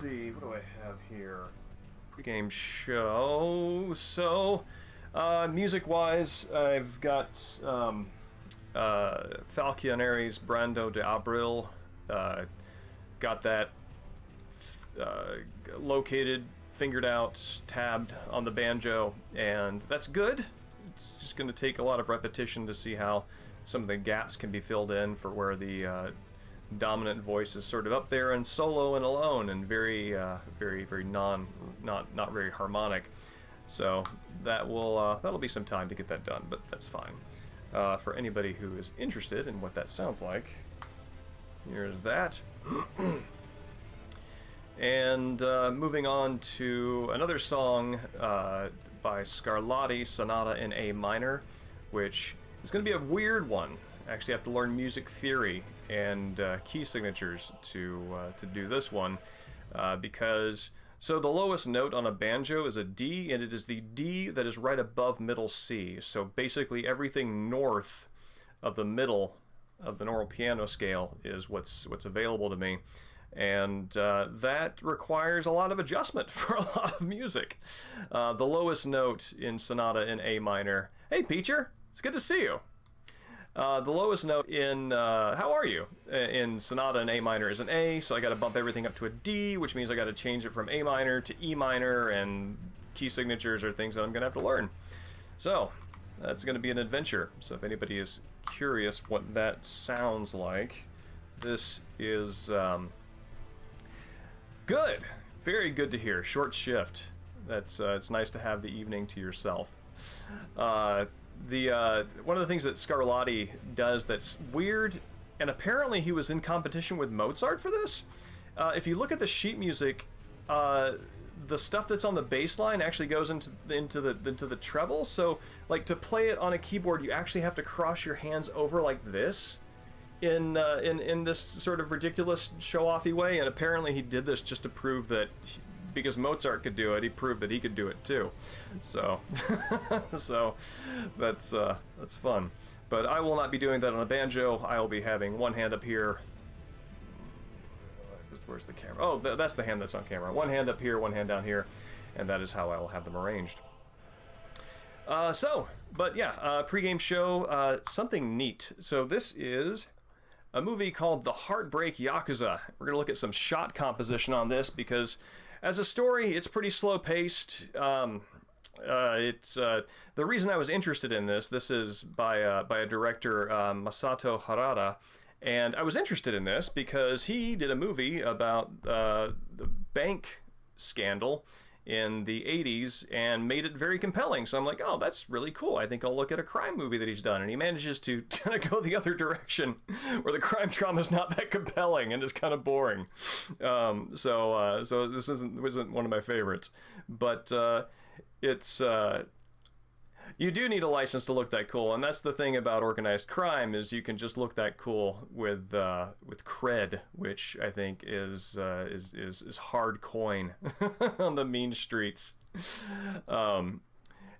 see, what do I have here? Pre-game show. So, music-wise, I've got Falconeri's Brando de Abril. Got that located, fingered out, tabbed on the banjo, and that's good. It's just going to take a lot of repetition to see how some of the gaps can be filled in for where the dominant voice is sort of up there and solo and alone and very not very harmonic. So that'll be some time to get that done, but that's fine. For anybody who is interested in what that sounds like, here's that. And moving on to another song by Scarlatti, Sonata in A minor, which is going to be a weird one. I actually have to learn music theory and key signatures to do this one, because so the lowest note on a banjo is a D, and it is the D that is right above middle C. So basically everything north of the middle of the normal piano scale is what's available to me. And that requires a lot of adjustment for a lot of music. The lowest note in Sonata in A minor. Hey, Peacher, it's good to see you. The lowest note in how are you in Sonata in A minor is an A, so I got to bump everything up to a D, which means I got to change it from A minor to E minor, and key signatures are things that I'm going to have to learn. So that's going to be an adventure. So if anybody is curious what that sounds like, this is good. Very good to hear. Short shift. That's it's nice to have the evening to yourself. One of the things that Scarlatti does that's weird, and apparently he was in competition with Mozart for this. If you look at the sheet music, the stuff that's on the bass line actually goes into the treble. So, like, to play it on a keyboard, you actually have to cross your hands over like this in this sort of ridiculous show-offy way. And apparently he did this just to prove that, because Mozart could do it, he proved that he could do it too. So, so that's fun. But I will not be doing that on a banjo. I will be having one hand up here. Where's the camera? Oh, that's the hand that's on camera. One hand up here, one hand down here, and that is how I will have them arranged. But yeah, pre-game show, something neat. So this is a movie called The Heartbreak Yakuza. We're going to look at some shot composition on this, because as a story, it's pretty slow-paced. It's the reason I was interested in this. This is by a director, Masato Harada, and I was interested in this because he did a movie about the bank scandal in the 80s and made it very compelling. So I'm like, oh, that's really cool. I think I'll look at a crime movie that he's done. And he manages to kind of go the other direction, where the crime drama is not that compelling and is kind of boring. So this wasn't one of my favorites, but it's you do need a license to look that cool, and that's the thing about organized crime, is you can just look that cool with cred, which I think is hard coin on the mean streets. But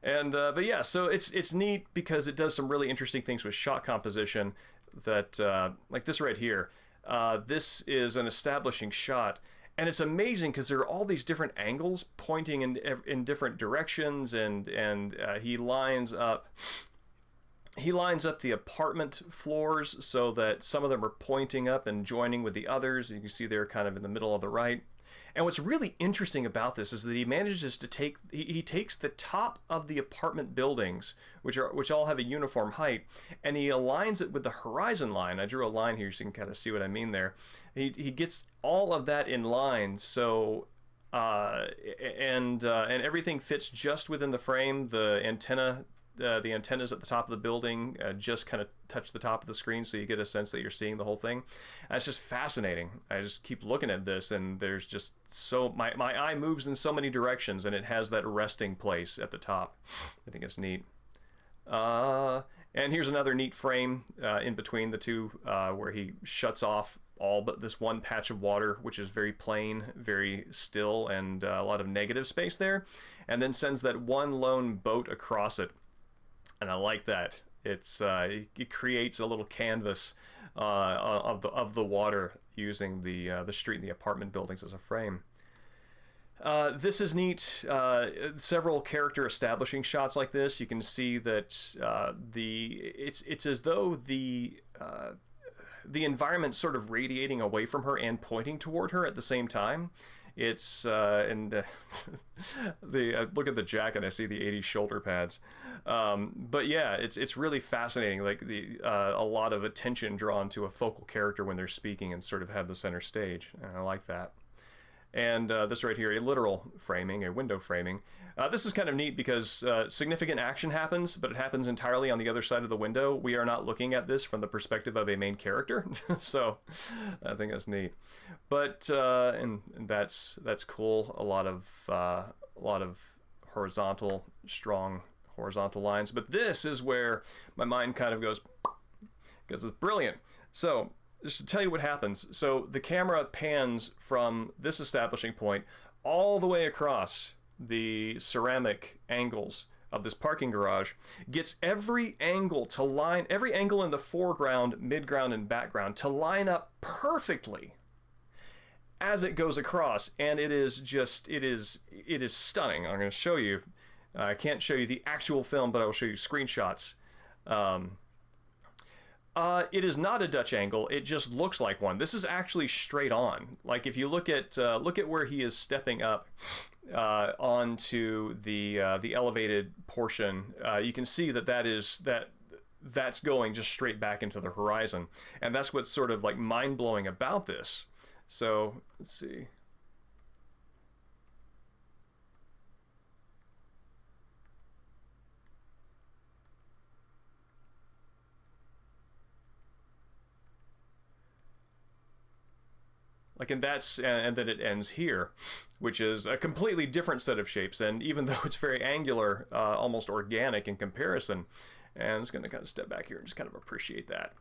yeah, so it's neat because it does some really interesting things with shot composition. That like this right here, this is an establishing shot. And it's amazing because there are all these different angles pointing in different directions, and he lines up the apartment floors so that some of them are pointing up and joining with the others. You can see they're kind of in the middle of the right. And what's really interesting about this is that he manages to he takes the top of the apartment buildings, which all have a uniform height, and he aligns it with the horizon line. I drew a line here so you can kind of see what I mean there. He gets all of that in line, so and everything fits just within the frame. The antennas at the top of the building just kind of touch the top of the screen, so you get a sense that you're seeing the whole thing. And it's just fascinating. I just keep looking at this, and there's just so my eye moves in so many directions, and it has that resting place at the top. I think it's neat. And here's another neat frame in between the two, where he shuts off all but this one patch of water, which is very plain, very still, and a lot of negative space there, and then sends that one lone boat across it. And I like that. It creates a little canvas of the water using the street and the apartment buildings as a frame. This is neat. Several character establishing shots like this. You can see that it's as though the environment sort of radiating away from her and pointing toward her at the same time. It's the look at the jacket. I see the '80s shoulder pads, but yeah, it's really fascinating. Like a lot of attention drawn to a focal character when they're speaking and sort of have the center stage. And I like that. And this right here, a literal framing, a window framing. This is kind of neat because significant action happens, but it happens entirely on the other side of the window. We are not looking at this from the perspective of a main character, so I think that's neat. But and that's cool. A lot of horizontal, strong horizontal lines. But this is where my mind kind of goes, because it's brilliant. So, just to tell you what happens. So the camera pans from this establishing point all the way across the ceramic angles of this parking garage, gets every angle in the foreground, midground, and background to line up perfectly as it goes across. And it is stunning. I'm going to show you. I can't show you the actual film, but I will show you screenshots. It is not a Dutch angle. It just looks like one. This is actually straight on. Like if you look at where he is stepping up onto the elevated portion, you can see that's going just straight back into the horizon, and that's what's sort of like mind blowing about this. So let's see. Like, and then it ends here, which is a completely different set of shapes. And even though it's very angular, almost organic in comparison, and I'm just going to kind of step back here and just kind of appreciate that.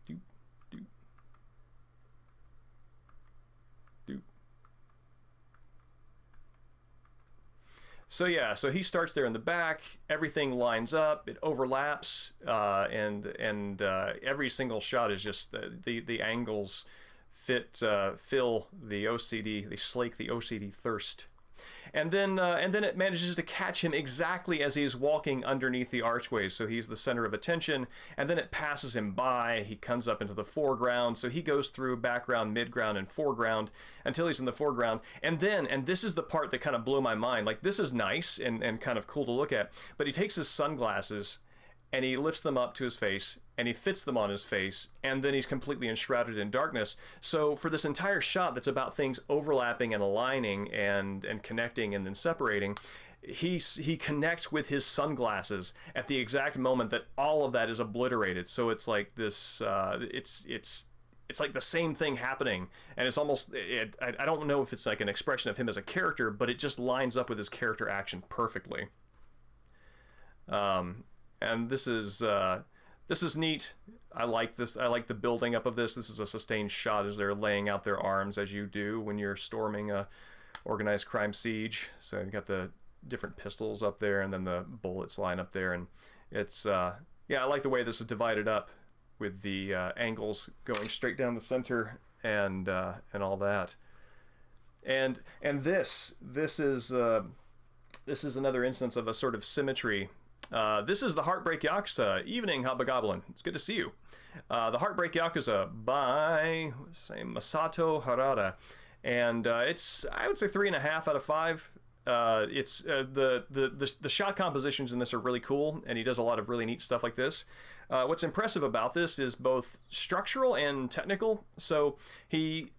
Doop, doop, doop. So yeah, so he starts there in the back. Everything lines up. It overlaps, and every single shot is just the angles fill the OCD. They slake the OCD thirst, and then it manages to catch him exactly as he's walking underneath the archways. So he's the center of attention, and then it passes him by. He comes up into the foreground, so he goes through background, midground, and foreground until he's in the foreground. And this is the part that kind of blew my mind. Like, this is nice and kind of cool to look at, but he takes his sunglasses and he lifts them up to his face, and he fits them on his face, and then he's completely enshrouded in darkness. So for this entire shot that's about things overlapping and aligning and connecting and then separating, he connects with his sunglasses at the exact moment that all of that is obliterated. So it's like this, it's like the same thing happening, and it's almost, I don't know if it's like an expression of him as a character, but it just lines up with his character action perfectly. And this is neat. I like this. I like the building up of this. This is a sustained shot as they're laying out their arms, as you do when you're storming a organized crime siege. So you've got the different pistols up there, and then the bullets line up there, and it's yeah, I like the way this is divided up with the angles going straight down the center and all that. And this is another instance of a sort of symmetry. This is the Heartbreak Yakuza. Evening, Hobgoblin. It's good to see you. The Heartbreak Yakuza by Masato Harada, and it's, I would say, 3.5 out of 5. It's the shot compositions in this are really cool, and he does a lot of really neat stuff like this. What's impressive about this is both structural and technical. So the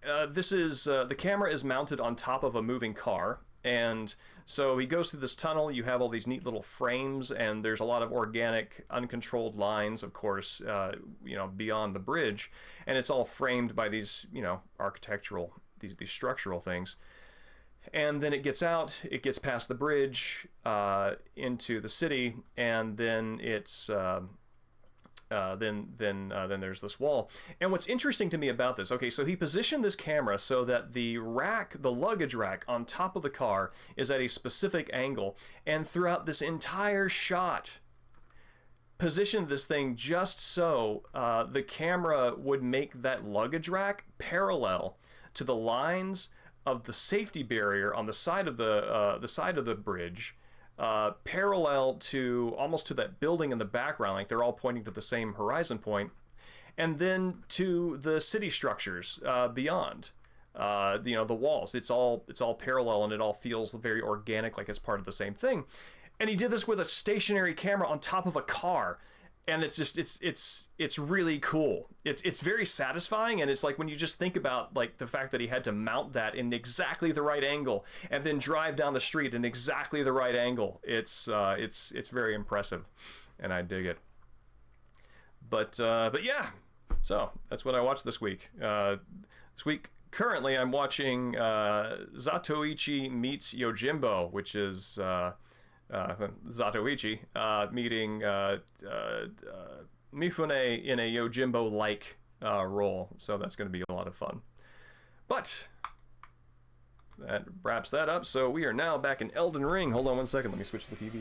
camera is mounted on top of a moving car. And so he goes through this tunnel. You have all these neat little frames, and there's a lot of organic, uncontrolled lines, of course, beyond the bridge. And it's all framed by these, architectural, these structural things. And then it gets out, it gets past the bridge into the city, and then it's then there's this wall. And what's interesting to me about this, okay, so he positioned this camera so that the luggage rack on top of the car is at a specific angle, and throughout this entire shot positioned this thing just so the camera would make that luggage rack parallel to the lines of the safety barrier on the side of the bridge, parallel to almost to that building in the background, like they're all pointing to the same horizon point, and then to the city structures beyond. The walls. It's all parallel, and it all feels very organic, like it's part of the same thing. And he did this with a stationary camera on top of a car, and it's just it's really cool. It's very satisfying, and it's like when you just think about like the fact that he had to mount that in exactly the right angle and then drive down the street in exactly the right angle. It's very impressive, and I dig it. But yeah, so that's what I watched this week. This week. Currently, I'm watching Zatoichi Meets Yojimbo, which is Zatoichi meeting Mifune in a Yojimbo-like role. So that's going to be a lot of fun. But that wraps that up. So we are now back in Elden Ring. Hold on one second. Let me switch the TV.